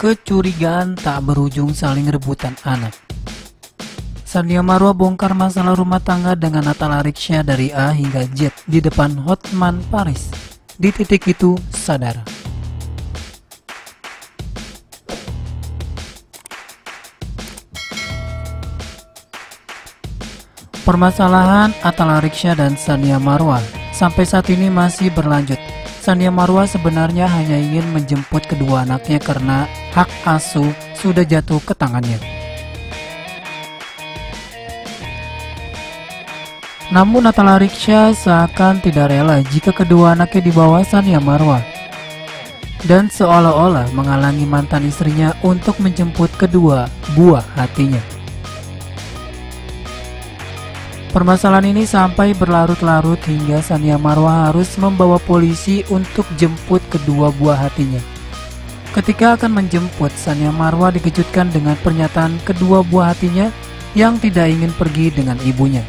Kecurigaan tak berujung saling rebutan anak. Sania Marwa bongkar masalah rumah tangga dengan Natalia Riksya dari A hingga Z di depan Hotman Paris. Di titik itu sadar. Permasalahan Natalia Riksya dan Sania Marwa sampai saat ini masih berlanjut. Sania Marwa sebenarnya hanya ingin menjemput kedua anaknya karena hak asuh sudah jatuh ke tangannya. Namun Natalia Riksya seakan tidak rela jika kedua anaknya dibawa Sania Marwa dan seolah-olah menghalangi mantan istrinya untuk menjemput kedua buah hatinya. Permasalahan ini sampai berlarut-larut hingga Sania Marwa harus membawa polisi untuk jemput kedua buah hatinya. Ketika akan menjemput, Sania Marwa dikejutkan dengan pernyataan kedua buah hatinya yang tidak ingin pergi dengan ibunya.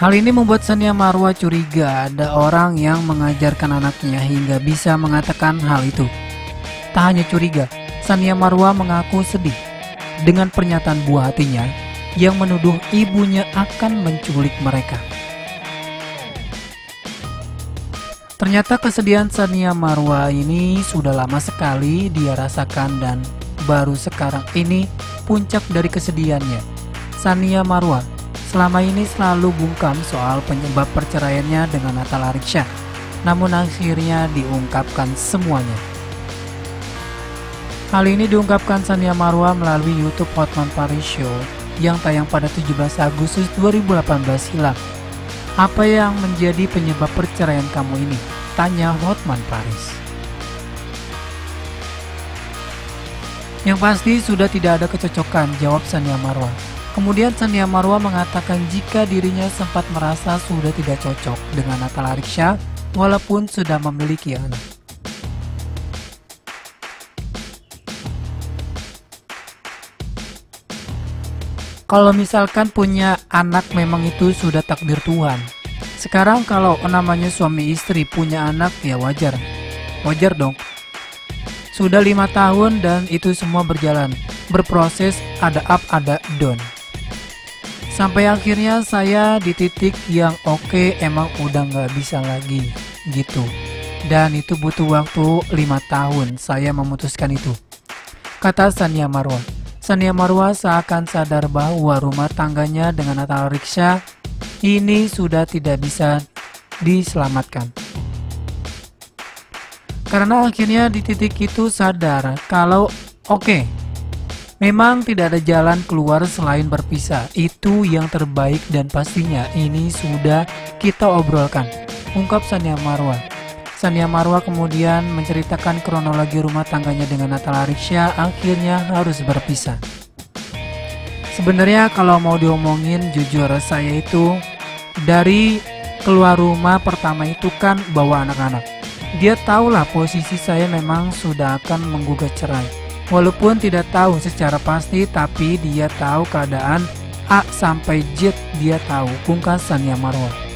Hal ini membuat Sania Marwa curiga ada orang yang mengajarkan anaknya hingga bisa mengatakan hal itu. Tak hanya curiga, Sania Marwa mengaku sedih dengan pernyataan buah hatinya yang menuduh ibunya akan menculik mereka. Ternyata kesedihan Sania Marwa ini sudah lama sekali dia rasakan dan baru sekarang ini puncak dari kesedihannya. Sania Marwa selama ini selalu bungkam soal penyebab perceraiannya dengan Natalia Riksya, namun akhirnya diungkapkan semuanya. Hal ini diungkapkan Sania Marwa melalui YouTube Hotman Paris Show yang tayang pada 17 Agustus 2018 silam. Apa yang menjadi penyebab perceraian kamu ini? Tanya Hotman Paris. Yang pasti sudah tidak ada kecocokan, jawab Sania Marwa. Kemudian Sania Marwa mengatakan jika dirinya sempat merasa sudah tidak cocok dengan Natalia Riksya walaupun sudah memiliki anak. Kalau misalkan punya anak memang itu sudah takdir Tuhan. Sekarang kalau namanya suami istri punya anak ya wajar. Wajar dong. Sudah 5 tahun dan itu semua berjalan. Berproses, ada up ada down. Sampai akhirnya saya di titik yang oke, emang udah gak bisa lagi gitu. Dan itu butuh waktu 5 tahun saya memutuskan itu, kata Sania Marwa. Sania Marwa seakan sadar bahwa rumah tangganya dengan Natalia Riksya ini sudah tidak bisa diselamatkan. Karena akhirnya di titik itu sadar kalau oke, memang tidak ada jalan keluar selain berpisah. Itu yang terbaik dan pastinya ini sudah kita obrolkan, ungkap Sania Marwa. Sania Marwa kemudian menceritakan kronologi rumah tangganya dengan Natalia Riksya akhirnya harus berpisah. Sebenarnya kalau mau diomongin jujur, saya itu dari keluar rumah pertama itu kan bawa anak-anak. Dia tahulah posisi saya memang sudah akan menggugat cerai. Walaupun tidak tahu secara pasti, tapi dia tahu keadaan A sampai Z dia tahu, ungkap Sania Marwa.